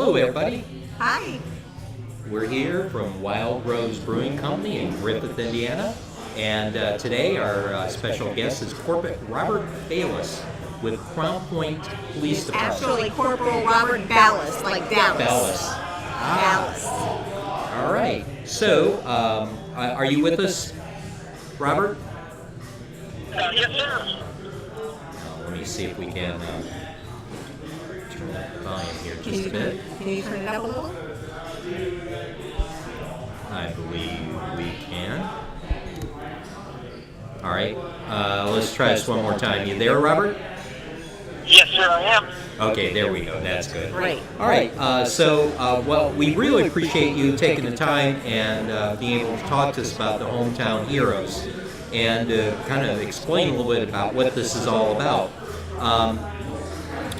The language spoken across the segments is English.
Hello, everybody. Hi. We're here from Wildrose Brewing Company in Griffith, Indiana. And today our special guest is Corporal Robert Ballas with Crown Point Police Department. Actually, Corporal Robert Ballas, like Dallas. Ballas. Ballas. All right. So, are you with us, Robert? Yes, sir. Let me see if we can turn that volume here just a bit. Can you turn it up a little? I believe we can. All right. Let's try this one more time. You there, Robert? Yes, sir, I am. Okay, there we go. That's good. Great. All right. Well, we really appreciate you taking the time and being able to talk to us about the hometown heroes and kind of explain a little bit about what this is all about.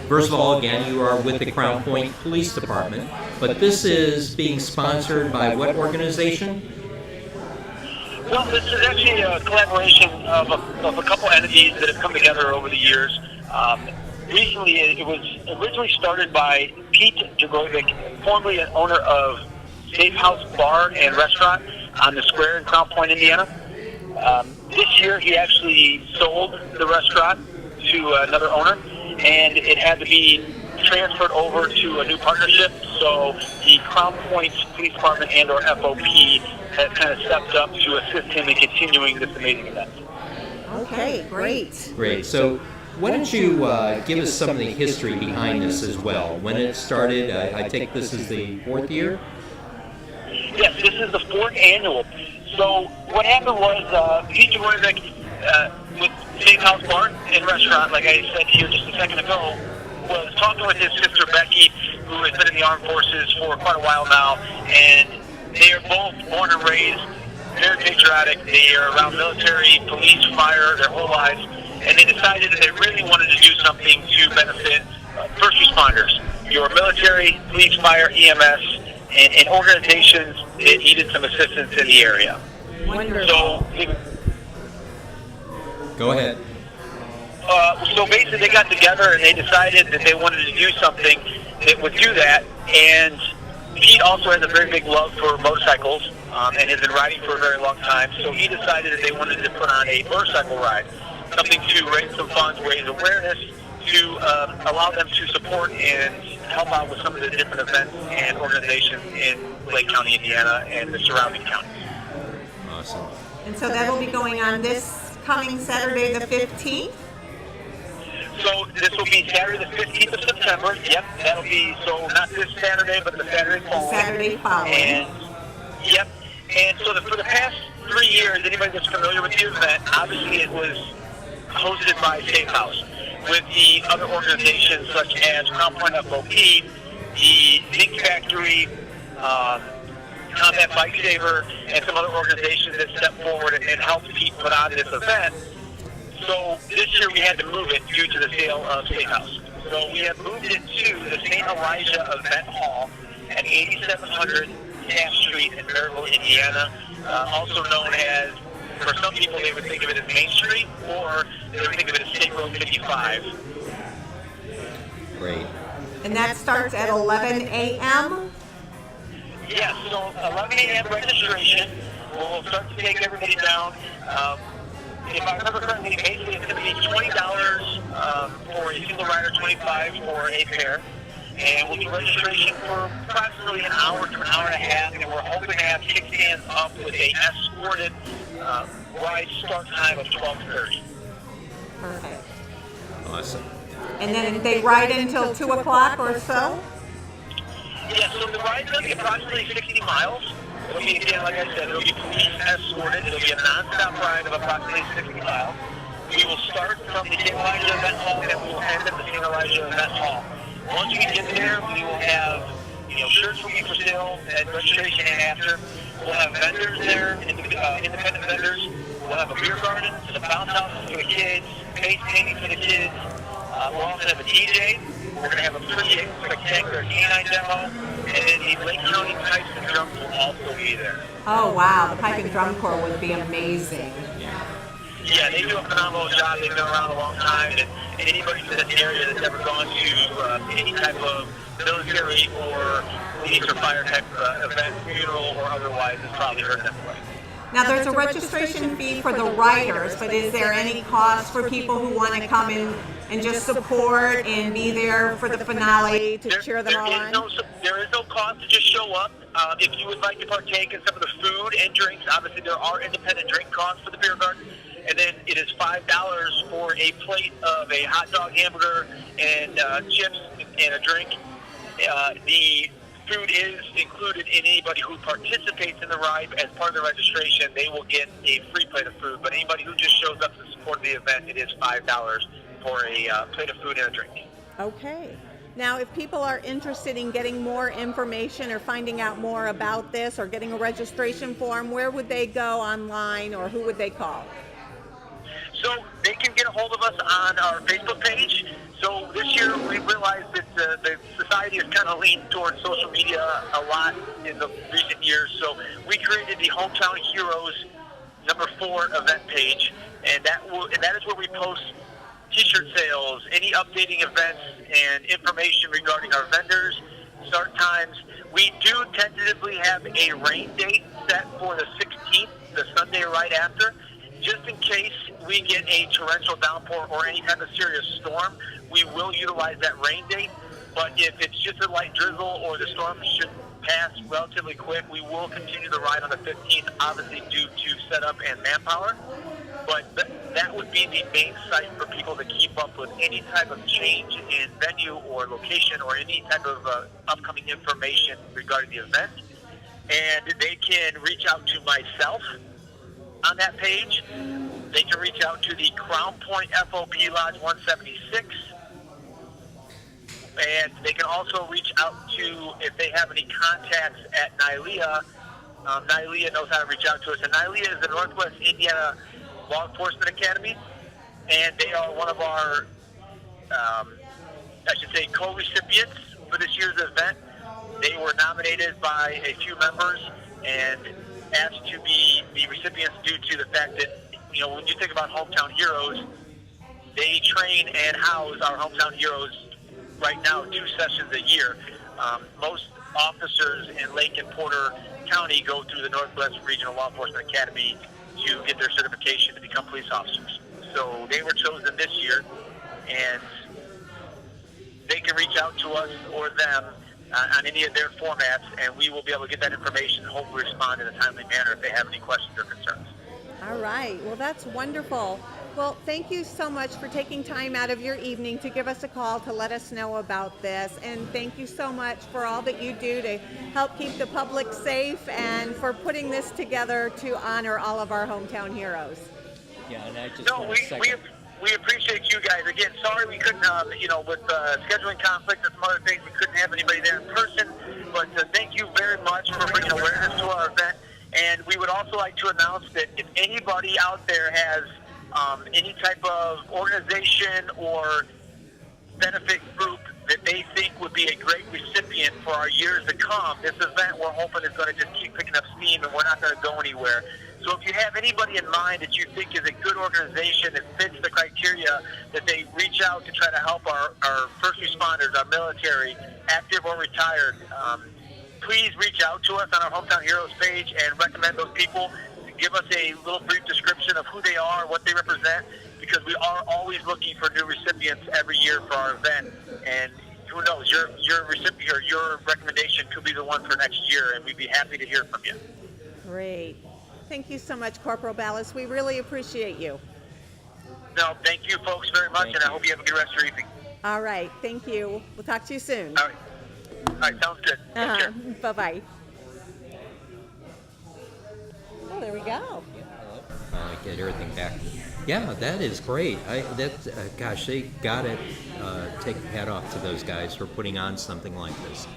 First of all, again, you are with the Crown Point Police Department, but this is being sponsored by what organization? Well, this is actually a collaboration of a couple entities that have come together over the years. Recently, it was originally started by Pete Dragovic, formerly an owner of Safe House Bar and Restaurant on the square in Crown Point, Indiana. This year, he actually sold the restaurant to another owner, and it had to be transferred over to a new partnership. So the Crown Point Police Department and or FOP has kind of stepped up to assist him in continuing this amazing event. Okay, great. Great. So why don't you give us some of the history behind this as well? When it started, I take this as the fourth year? Yes, this is the fourth annual. So what happened was Pete Dragovic with Safe House Bar and Restaurant, like I said here just a second ago, was talking with his sister Becky, who has been in the armed forces for quite a while now, and they are both born and raised very patriotic. They are around military, police, fire their whole lives, and they decided that they really wanted to do something to benefit first responders, your military, police, fire, EMS, and organizations that needed some assistance in the area. Wonderful. Go ahead. So basically they got together and they decided that they wanted to do something that would do that. And Pete also has a very big love for motorcycles and has been riding for a very long time. So he decided that they wanted to put on a motorcycle ride, something to raise some funds, raise awareness, to allow them to support and help out with some of the different events and organizations in Lake County, Indiana, and the surrounding counties. Awesome. And so that will be going on this coming Saturday the 15th? So this will be Saturday the 15th of September. Yep, that'll be, so not this Saturday, but the Saturday following. Saturday following. And, yep. And so for the past 3 years, anybody that's familiar with the event, obviously it was hosted by Safe House, with the other organizations such as Crown Point FOP, the Zinc Factory, Combat Bike Saver, and some other organizations that stepped forward and helped Pete put on this event. So this year we had to move it due to the sale of Safe House. So we have moved it to the St. Elijah Event Hall at 8700 Taft Street in Maryville, Indiana, also known as, for some people they would think of it as Main Street, or they would think of it as State Road 55. Great. And that starts at 11 a.m.? Yes, so 11 a.m. registration. We'll start to take everybody down. If I remember correctly, basically it's going to be $20 for a single rider, $25 for a pair. And we'll do registration for approximately an hour to an hour and a half, and we're hoping to have kickstands up with a escorted ride start time of 12:30. Perfect. Awesome. And then they ride until 2 o'clock or so? Yeah, so the ride's going to be approximately 60 miles. It'll be, again, like I said, it'll be police escorted. It'll be a non-stop ride of approximately 60 miles. We will start from the St. Elijah Event Hall, and we will end at the St. Elijah Event Hall. Once we get there, we will have, shirts will be for sale at registration and after. We'll have vendors there, independent vendors. We'll have a beer garden, a bounce house for the kids, face painting for the kids. We'll also have a DJ. We're going to have a pretty spectacular canine demo, and then the Lake County Pipes and Drums will also be there. Oh, wow. The Pipe and Drum Corps would be amazing. Yeah, they do a phenomenal job. They've been around a long time, and anybody from this area that's ever gone to any type of military or police or fire type event, funeral or otherwise, has probably heard them play. Now, there's a registration fee for the riders, but is there any cost for people who want to come in and just support and be there for the finale to cheer them all on? There is no cost to just show up. If you would like to partake in some of the food and drinks, obviously there are independent drink costs for the beer garden. And then it is $5 for a plate of a hot dog, hamburger, and chips and a drink. The food is included in anybody who participates in the ride as part of the registration. They will get a free plate of food. But anybody who just shows up to support the event, it is $5 for a plate of food and a drink. Okay. Now, if people are interested in getting more information or finding out more about this or getting a registration form, where would they go online or who would they call? So they can get a hold of us on our Facebook page. So this year we realized that the society has kind of leaned towards social media a lot in the recent years. So we created the Hometown Heroes #4 event page, and that is where we post T-shirt sales, any updating events, and information regarding our vendors, start times. We do tentatively have a rain date set for the 16th, the Sunday right after. Just in case we get a torrential downpour or any type of serious storm, we will utilize that rain date. But if it's just a light drizzle or the storm should pass relatively quick, we will continue the ride on the 15th, obviously due to setup and manpower. But that would be the main site for people to keep up with any type of change in venue or location or any type of upcoming information regarding the event. And they can reach out to myself on that page. They can reach out to the Crown Point FOP Lodge 176. And they can also reach out to, if they have any contacts at NYLEA, NYLEA knows how to reach out to us. And NYLEA is the Northwest Indiana Law Enforcement Academy, and they are one of our, co-recipients for this year's event. They were nominated by a few members and asked to be the recipients due to the fact that, when you think about Hometown Heroes, they train and house our Hometown Heroes right now 2 sessions a year. Most officers in Lake and Porter County go through the Northwest Regional Law Enforcement Academy to get their certification to become police officers. So they were chosen this year, and they can reach out to us or them on any of their formats, and we will be able to get that information and hopefully respond in a timely manner if they have any questions or concerns. All right. Well, that's wonderful. Well, thank you so much for taking time out of your evening to give us a call to let us know about this. And thank you so much for all that you do to help keep the public safe and for putting this together to honor all of our hometown heroes. Yeah, and I just want to second. We appreciate you guys. Again, sorry we couldn't, with scheduling conflict and some other things, we couldn't have anybody there in person. But thank you very much for bringing awareness to our event. And we would also like to announce that if anybody out there has any type of organization or benefit group that they think would be a great recipient for our years to come, this event we're hoping is going to just keep picking up steam and we're not going to go anywhere. So if you have anybody in mind that you think is a good organization that fits the criteria, that they reach out to try to help our first responders, our military, active or retired, please reach out to us on our Hometown Heroes page and recommend those people. Give us a little brief description of who they are, what they represent, because we are always looking for new recipients every year for our event. And who knows, your recipient or your recommendation could be the one for next year, and we'd be happy to hear from you. Great. Thank you so much, Corporal Ballas. We really appreciate you. No, thank you folks very much, I hope you have a good rest of your evening. All right. Thank you. We'll talk to you soon. All right, sounds good. Take care. Bye-bye. Oh, there we go. Get everything back. Yeah, that is great. Gosh, they got it. Take a hat off to those guys for putting on something like this.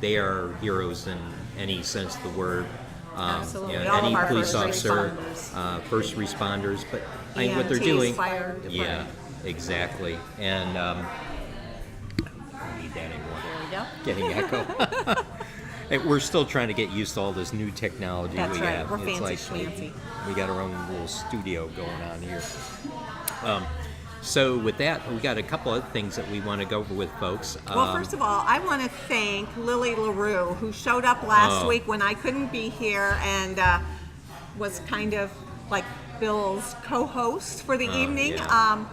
They are heroes in any sense of the word. Absolutely. Any police officer, first responders, but what they're doing. Fire yeah, exactly. And I don't need that anymore. There Getting echo. And we're still trying to get used to all this new technology. That's we right. have. We're it's fancy schmancy. we got our own little studio going on here. So with that, we got a couple other things that we want to go over with folks. Well, first of all, I want to thank Lily LaRue, who showed up last Oh. week when I couldn't be here and was kind of like Bill's co-host for the evening. yeah.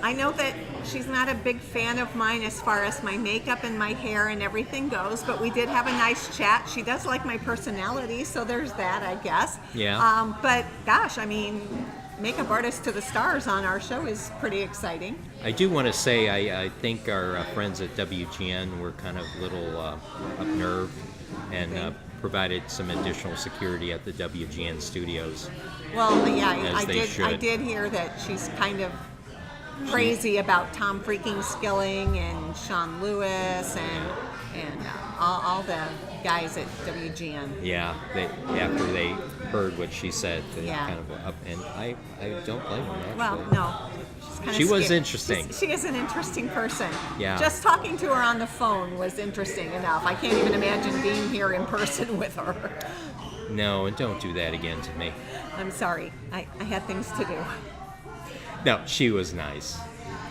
I know that she's not a big fan of mine as far as my makeup and my hair and everything goes, but we did have a nice chat. She does like my personality, so there's that, I guess. Yeah. But gosh, I mean, makeup artist to the stars on our show is pretty exciting. I do want to say I think our friends at WGN were kind of a little upnerved and provided some additional security at the WGN studios. Well, yeah, As they I should. did hear that she's kind of crazy about Tom freaking Skilling and Sean Lewis and all the guys at WGN. Yeah, after they heard what she said, they Yeah. kind of up, and I don't blame them actually. Well, no. She's kinda She was scary. interesting. She is an interesting person. Yeah. Just talking to her on the phone was interesting enough. I can't even imagine being here in person with her. No, and don't do that again to me. I'm sorry. I had things to do. No, she was nice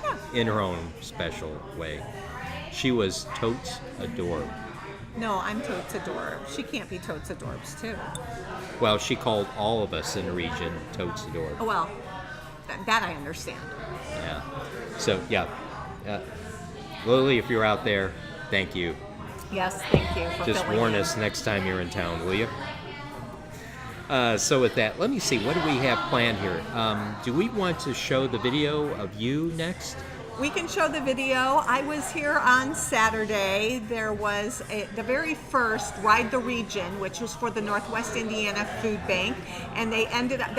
Yeah. in her own special way. She was totes adorable. No, I'm totes adorable. She can't be totes adorbs too. Well, she called all of us in the region totes adorable. Oh, well, that I understand. Yeah. So yeah, Lily, if you're out there, thank you. Yes, thank you for Just filling warn in. us next time you're in town, will you? So with that, let me see. What do we have planned here? Do we want to show the video of you next? We can show the video. I was here on Saturday. There was the very first Ride the Region, which was for the Northwest Indiana Food Bank, and they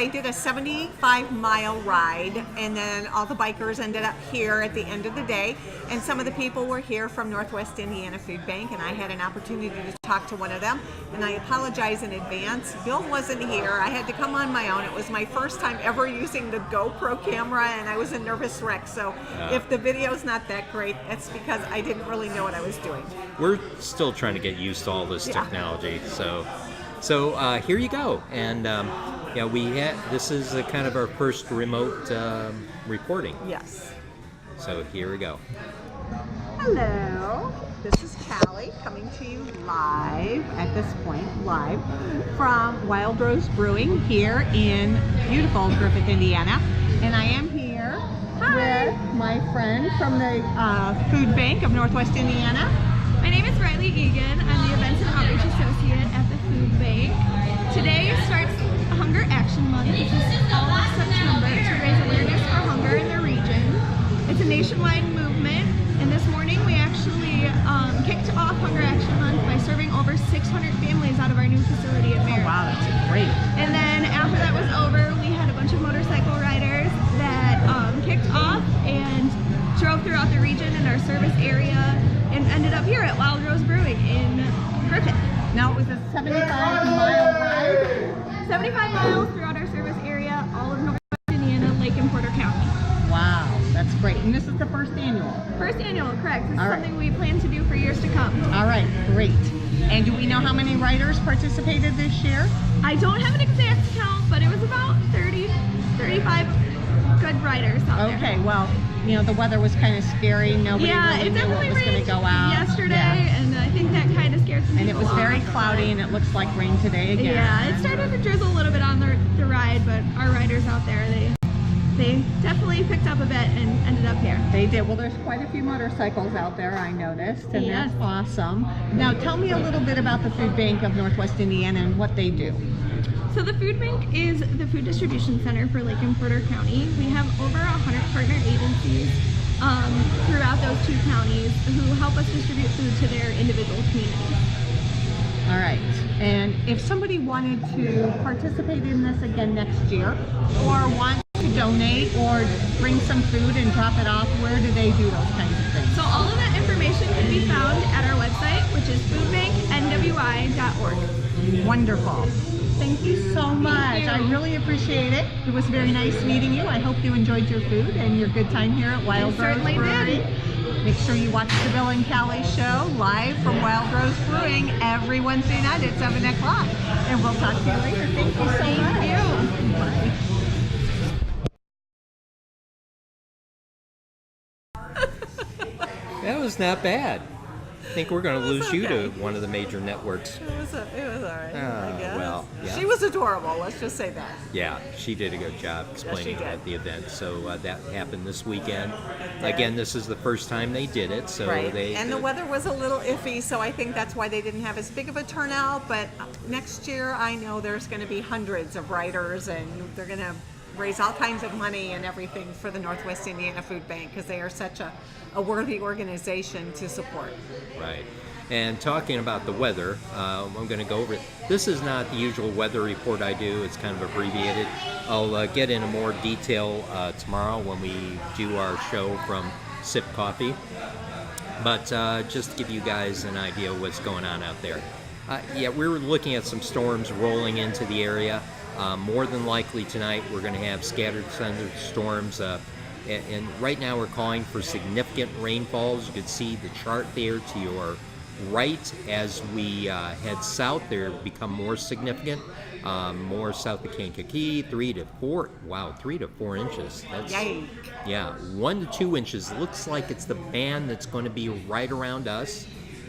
did a 75-mile ride, and then all the bikers ended up here at the end of the day, and some of the people were here from Northwest Indiana Food Bank, and I had an opportunity to talk to one of them, and I apologize in advance. Bill wasn't here. I had to come on my own. It was my first time ever using the GoPro camera, and I was a nervous wreck, so if the video's not that great, it's because I didn't really know what I was doing. We're still trying to get used to all this technology, so here you go. And yeah, this is kind of our first remote reporting. Yes. So here we go. Hello, this is Callie coming to you live, at this point, live from Wildrose Brewing here in beautiful Griffith, Indiana. And I am here with my friend from the Food Bank of Northwest Indiana. My name is Riley Egan. I'm the Events and Outreach Associate at the Food Bank. Today starts Hunger Action Month, which is all of September, to raise awareness for hunger in the region. It's a nationwide movement, and this morning we actually kicked off Hunger Action Month by serving over 600 families out of our new facility in Merritt. Wow, that's great. And then after that was over, we had a bunch of motorcycle riders that kicked off and drove throughout the region in our service area and ended up here at Wildrose Brewing in Griffith. Now it was a 75-mile ride. 75 miles throughout our service area, all of Northwest Indiana, Lake and Porter County. Wow, that's great. And this is the first annual. First annual, correct. This is All right. something we plan to do for years to come. All right, great. And do we know how many riders participated this year? I don't have an exact count, but it was about 30, 35 good riders out there. Okay, well, you know, the weather was kind of scary. Nobody Yeah, really it knew what definitely was going to rained go out. yesterday, Yeah. and I think that kind of scared some And it people was very off. cloudy, and it looks like rain today again. Yeah, it started to drizzle a little bit on the ride, but our riders out there, they definitely picked up a bit and ended up here. They did. Well, there's quite a few motorcycles out there, I noticed, and Yes. that's awesome. Now, tell me a little bit about the Food Bank of Northwest Indiana and what they do. So the Food Bank is the food distribution center for Lake and Porter County. We have over 100 partner agencies throughout those two counties who help us distribute food to their individual communities. All right. And if somebody wanted to participate in this again next year, or want to donate or bring some food and drop it off, where do they do those kinds of things? So all of that information can be found at our website, which is foodbanknwi.org. Wonderful. Thank you so much. you. I really appreciate it. It was very nice meeting you. I hope you enjoyed your food and your good time here at Wildrose certainly Brewing. did. Make sure you watch the Bill and Callie show live from Wildrose Brewing every Wednesday night at 7 o'clock. And we'll talk to you later. Thank you so much. Thank you. Bye. That was not bad. I think we're going to It was lose you to okay. one of the major networks. It was all right, I guess. Well, yeah. She was adorable, let's just say that. Yeah, she did a good job explaining did. at the event. So that happened this weekend. did. Again, this is the first time they did it, so Right. they And the weather was a little iffy, so I think that's why they didn't have as big of a turnout. But next year, I know there's going to be hundreds of riders, and they're going to raise all kinds of money and everything for the Northwest Indiana Food Bank because they are such a worthy organization to support. Right. And talking about the weather, I'm going to go over it. This is not the usual weather report I do. It's kind of abbreviated. I'll get into more detail tomorrow when we do our show from Sip Coffee. But just to give you guys an idea of what's going on out there. Yeah, we're looking at some storms rolling into the area. More than likely tonight we're going to have scattered thunderstorms. And right now we're calling for significant rainfalls. You can see the chart there to your right. As we head south, they become more significant. More south of Kankakee, 3 to 4. Wow, 3 to 4 inches. That's, Yay. yeah, 1 to 2 inches. Looks like it's the band that's going to be right around us.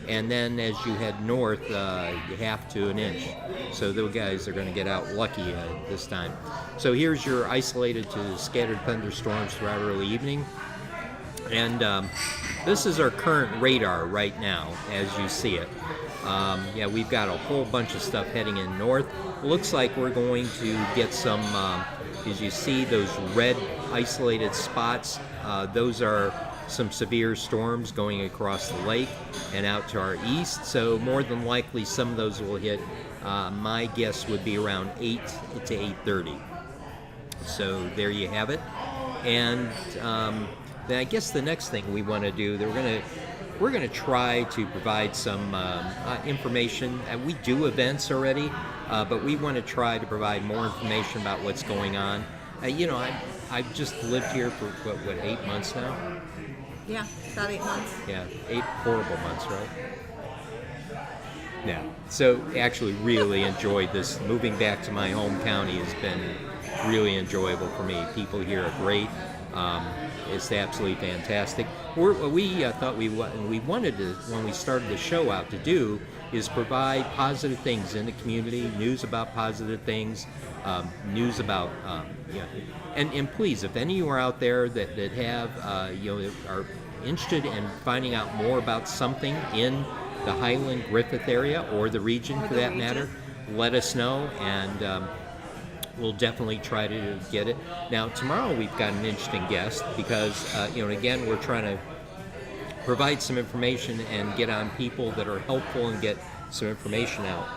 And then as you head north, half to an inch. So those guys are going to get out lucky this time. So here's your isolated to scattered thunderstorms throughout early evening. And this is our current radar right now, as you see it. Yeah, we've got a whole bunch of stuff heading in north. Looks like we're going to get some, as you see, those red isolated spots. Those are some severe storms going across the lake and out to our east. So more than likely, some of those will hit. My guess would be around 8 to 8:30. So there you have it. And then I guess the next thing we want to do, we're going to try to provide some information. We do events already, but we want to try to provide more information about what's going on. I've just lived here for what 8 months now. Yeah, about 8 months. Yeah, 8 horrible months, right? Yeah. So actually really enjoyed this. Moving back to my home county has been really enjoyable for me. People here are great. It's absolutely fantastic. We thought we wanted to, when we started the show out, to do is provide positive things in the community, news about positive things, news about, and please, if any of you are out there that have, are interested in finding out more about something in the Highland Griffith area or the region for that matter, let us know, and we'll definitely try to get it. Now, tomorrow we've got an interesting guest because, again, we're trying to provide some information and get on people that are helpful and get some information out.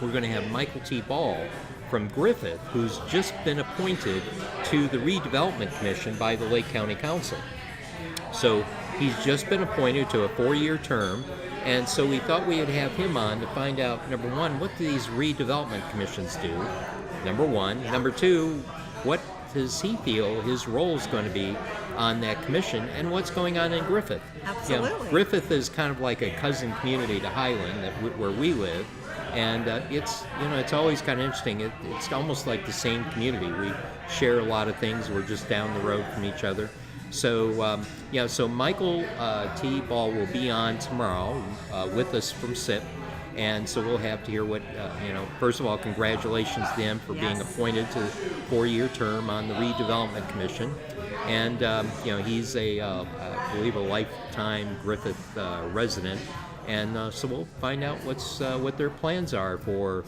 We're going to have Michael T. Ball from Griffith, who's just been appointed to the Redevelopment Commission by the Lake County Council. So he's just been appointed to a 4-year term, and so we thought we would have him on to find out, number one, what do these redevelopment commissions do? Number one. Number two, what does he feel his role is going to be on that commission, and what's going on in Griffith? Absolutely. Griffith is kind of like a cousin community to Highland, where we live, and it's always kind of interesting. It's almost like the same community. We share a lot of things. We're just down the road from each other. So so Michael T. Ball will be on tomorrow with us from SIP. And so we'll have to hear what, first of all, congratulations to him for being appointed to the 4-year term on the Redevelopment Commission. And, he's I believe, a lifetime Griffith resident. And so we'll find out what their plans are for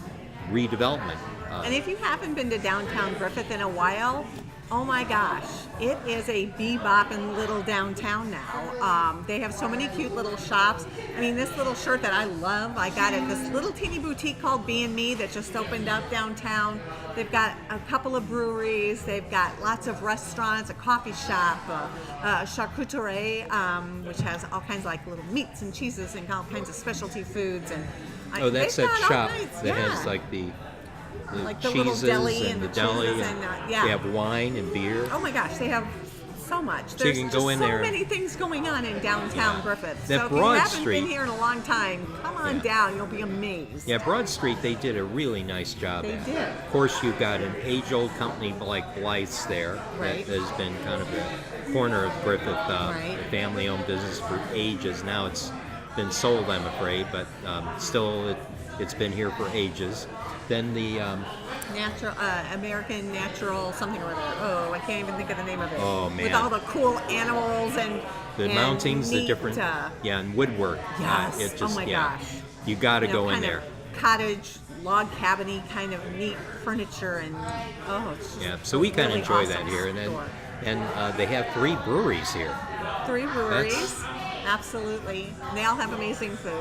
redevelopment. And if you haven't been to downtown Griffith in a while, oh my gosh, it is a bebopping little downtown now. They have so many cute little shops. I mean, this little shirt that I love, I got at this little teeny boutique called B&Me that just opened up downtown. They've got a couple of breweries. They've got lots of restaurants, a coffee shop, a charcuterie, which has all kinds of like little meats and cheeses and all kinds of specialty foods. And that's they've that got all shop kinds, that has like the like the little cheeses deli and the cheeses deli, and they have wine and beer. Oh my gosh, they have so much. So you There's can just go in so there. many things going on in downtown Griffith. That So if Broad you haven't Street- been here in a long time, come on Yeah. down. You'll be amazed. Yeah, Broad Street, they did a really nice job They at. did. Of course, you've got an age-old company like Blythe's there Right. that has been kind of a corner of Griffith, Right. family-owned business for ages. Now it's been sold, I'm afraid, but still it's been here for ages. Then the Natural, American Natural something or other. Oh, I can't even think of the name of it. Oh, man. With all the cool animals and the mountings, the neat, different, and woodwork. Yes. It just, oh my yeah, gosh. You got to go in kind there. Of cottage, log cabiny kind of neat furniture and it's just Yeah, so we kind of really enjoy awesome that here, and then store. they have 3 breweries here. 3 breweries. That's- Absolutely. They all have amazing food.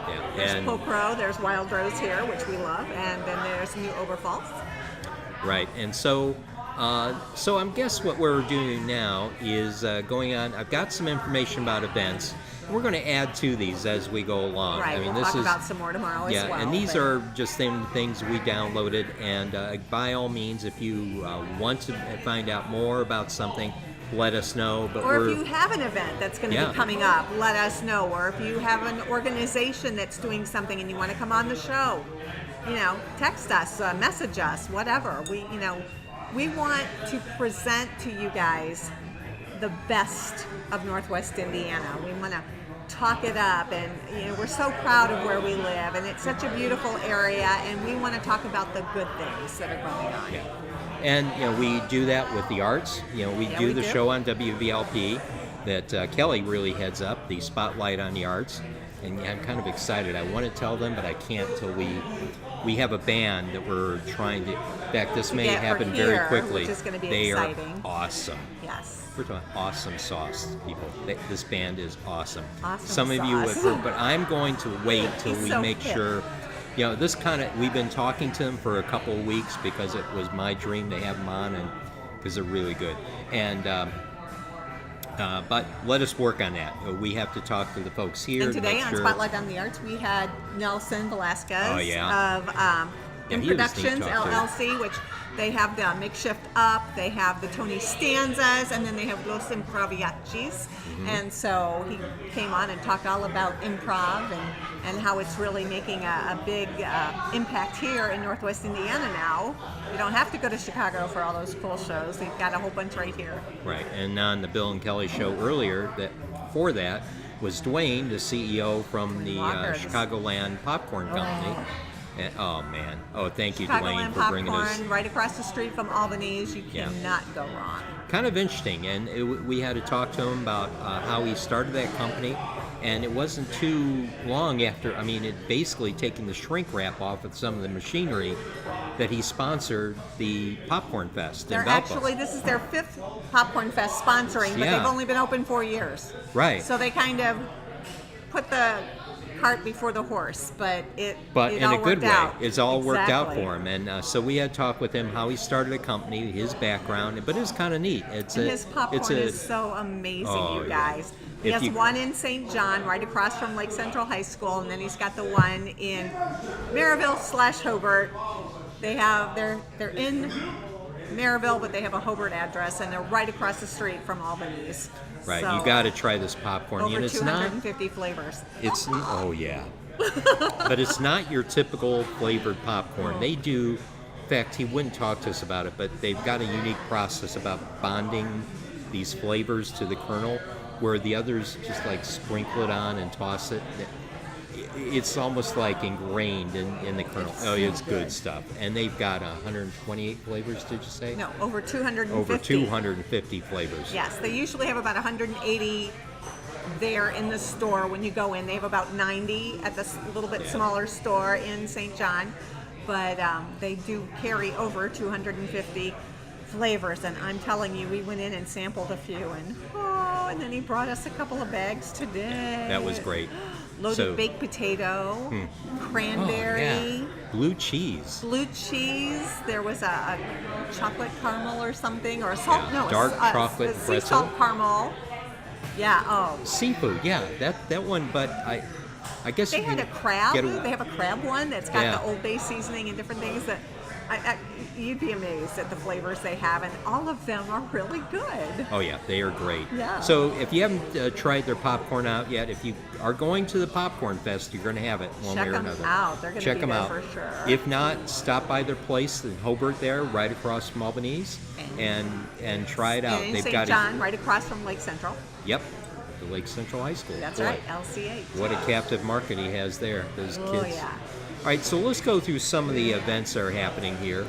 Yeah, There's and Pokro, there's Wildrose here, which we love, and then there's New Oberpfalz. right, and so I guess what we're doing now is going on. I've got some information about events. We're going to add to these as we go along. Right, I mean, we'll this talk is about some more tomorrow yeah, as well. and these but- are just things we downloaded. And by all means, if you want to find out more about something, let us know. But Or we're if you have an event that's going to Yeah. be coming up, let us know. Or if you have an organization that's doing something and you want to come on the show, text us, message us, whatever. We want to present to you guys the best of Northwest Indiana. We want to talk it up, and we're so proud of where we live, and it's such a beautiful area, and we want to talk about the good things that are going on. Yeah. And we do that with the arts. We do we the do. show on WVLP that Kelly really heads up, the Spotlight on the Arts. And I'm kind of excited. I want to tell them, but I can't till we have a band that we're trying to. In fact, this may get for happen here, very quickly. which is gonna be they exciting. are awesome. Yes. We're talking awesome sauce, people. This band is awesome. Awesome Some of you have sauce. heard, but I'm going to wait till He's we so make hip. sure. This kind of, we've been talking to them for a couple of weeks because it was my dream to have them on, and because they're really good. And but let us work on that. We have to talk to the folks here. And to today make on sure. Spotlight on the Arts, we had Nelson Velasquez Oh, yeah. of Yeah, In he was neat Productions to talk to. LLC, which they have the Makeshift Up, they have the Tony Stanzas, and then they have Los Improviachis. Mm-hmm. And so he came on and talked all about improv and how it's really making a big impact here in Northwest Indiana now. You don't have to go to Chicago for all those cool shows. They've got a whole bunch right here. Right, and on the Bill and Kelly show earlier, before that was Dwayne, the CEO from the Walkers. Chicagoland Popcorn Company. And, oh man! Oh, thank you, Dwayne, Chicagoland for bringing us. Popcorn, right across the street from Albany's. You Yeah. cannot go wrong. Kind of interesting, and we had to talk to him about how he started that company, and it wasn't too long after. I mean, it basically taking the shrink wrap off of some of the machinery that he sponsored the Popcorn Fest in They're Valpo. actually, this is their 5th Popcorn Fest sponsoring, but Yeah. they've only been open 4 years. Right. So they kind of put the cart before the horse, but it But in all a good worked way. out. It's all worked out Exactly. for him. And so we had talked with him how he started a company, his background, but it's kind of neat. It's And a, his popcorn it's a, is so amazing, Oh, you yeah. guys. He If has you- one in St. John, right across from Lake Central High School, and then he's got the one in Maryville/Hobart. They're in Maryville, but they have a Hobart address, and they're right across the street from Albany's. Right, So, you got to try this popcorn. over It's not. 250 flavors. It's oh yeah, but it's not your typical flavored popcorn. They do. In fact, he wouldn't talk to us about it, but they've got a unique process about bonding these flavors to the kernel, where the others just like sprinkle it on and toss it. It's almost like ingrained in the kernel. Oh, it's good stuff. And they've got 128 flavors. Did you say? No, over 250. Over 250 flavors. Yes, they usually have about 180 there in the store when you go in. They have about 90 at the little bit Yeah. smaller store in St. John, but they do carry over 250 flavors. And I'm telling you, we went in and sampled a few, and then he brought us a couple of bags today. That was great. Loaded So- baked potato, Oh, cranberry. yeah. Blue cheese. Blue cheese. There was a chocolate caramel or something, or a salt. Yeah, No, dark a chocolate sea pretzel. salt caramel. Yeah. Oh, Seafood, yeah, that one. But I guess they you had a can crab. get They have a crab one that's got Yeah. the Old Bay seasoning and different things. That You'd be amazed at the flavors they have, and all of them are really good. Oh yeah, they are great. Yeah. So if you haven't tried their popcorn out yet, if you are going to the Popcorn Fest, you're going to have it one Check way or them another. out. They're going to Check be them there out. for sure. If not, stop by their place in Hobart there, right across from Albanese, and try it out. in They've St. got John, right across from Lake Central. Yep, the Lake Central High School. That's Boy, right, LCH. what a captive market he has there, those Oh, kids. yeah. All right, so let's go through some of the events that are happening here.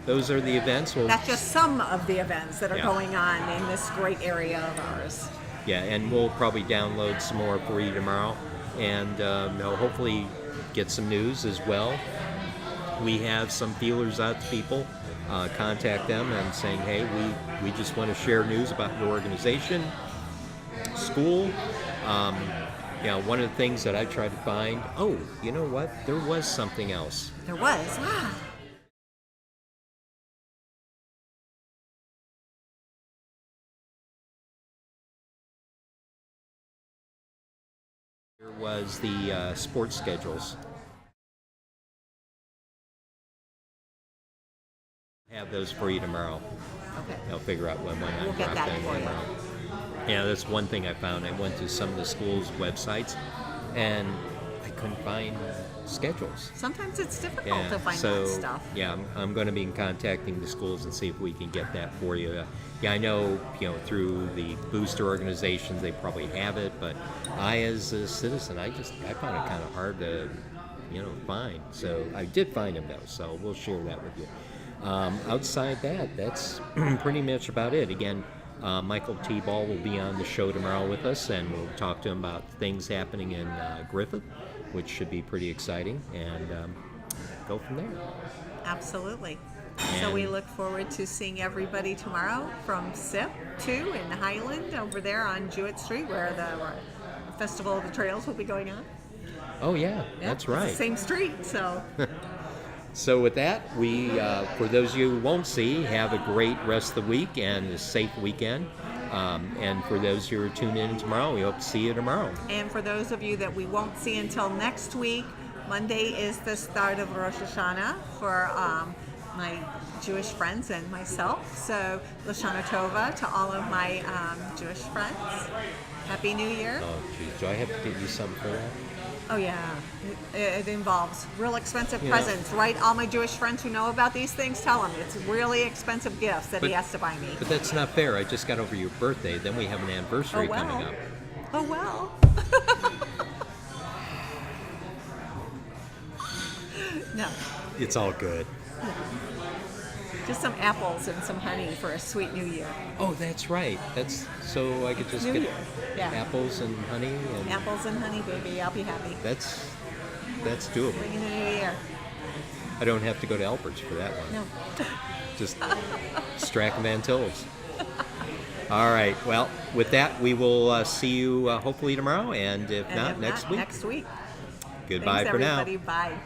Those are the events. That's just some of the events that are Yeah. going on in this great area of ours. Yeah, and we'll probably download some more for you tomorrow, and hopefully get some news as well. We have some feelers out to people. Contact them and saying, hey, we just want to share news about your organization, school, Yeah, one of the things that I tried to find, oh, you know what? There was something else. There was. Ah. There was the sports schedules. Have those for you tomorrow. Okay. I'll figure out when We'll I'm get that dropping for you. tomorrow. Yeah, that's one thing I found. I went to some of the schools' websites, and I couldn't find schedules. Sometimes it's difficult Yeah, to find so that stuff. yeah, I'm going to be contacting the schools and see if we can get that for you. Yeah, I know, through the booster organizations they probably have it, but I, as a citizen, I found it kind of hard to, find. So I did find them though, so we'll share that with you. Outside that, that's pretty much about it. Again, Michael T. Ball will be on the show tomorrow with us, and we'll talk to him about things happening in Griffith, which should be pretty exciting, and go from there. Absolutely. So And- we look forward to seeing everybody tomorrow from SIP 2 in Highland over there on Jewett Street, where the Festival of the Trails will be going on. Oh yeah, Yeah, that's it's right. the same street, so So with that, we, for those of you who won't see, have a great rest of the week and a safe weekend. And for those who are tuned in tomorrow, we hope to see you tomorrow. And for those of you that we won't see until next week, Monday is the start of Rosh Hashanah for my Jewish friends and myself. So Lashana Tova to all of my Jewish friends. Happy New Year. Oh, geez, do I have to get you something for that? Oh yeah, it involves real expensive Yeah. presents, right? All my Jewish friends who know about these things, tell him it's really expensive gifts that he But- has to buy me. But that's not fair. I just got over your birthday. Then we have an anniversary coming up. Oh well. No, It's all good. just some apples and some honey for a sweet New Year. Oh, that's right. That's so I could just New get Year. Yeah. apples and honey, and Apples and honey, baby. I'll be happy. that's doable. Bring in the New Year. I don't have to go to Albert's for that one. No. Just Strachan Van Tills. All right. Well, with that, we will see you hopefully tomorrow, and if And not, if next not, week. Next week. Goodbye Thanks, for now. everybody. Bye.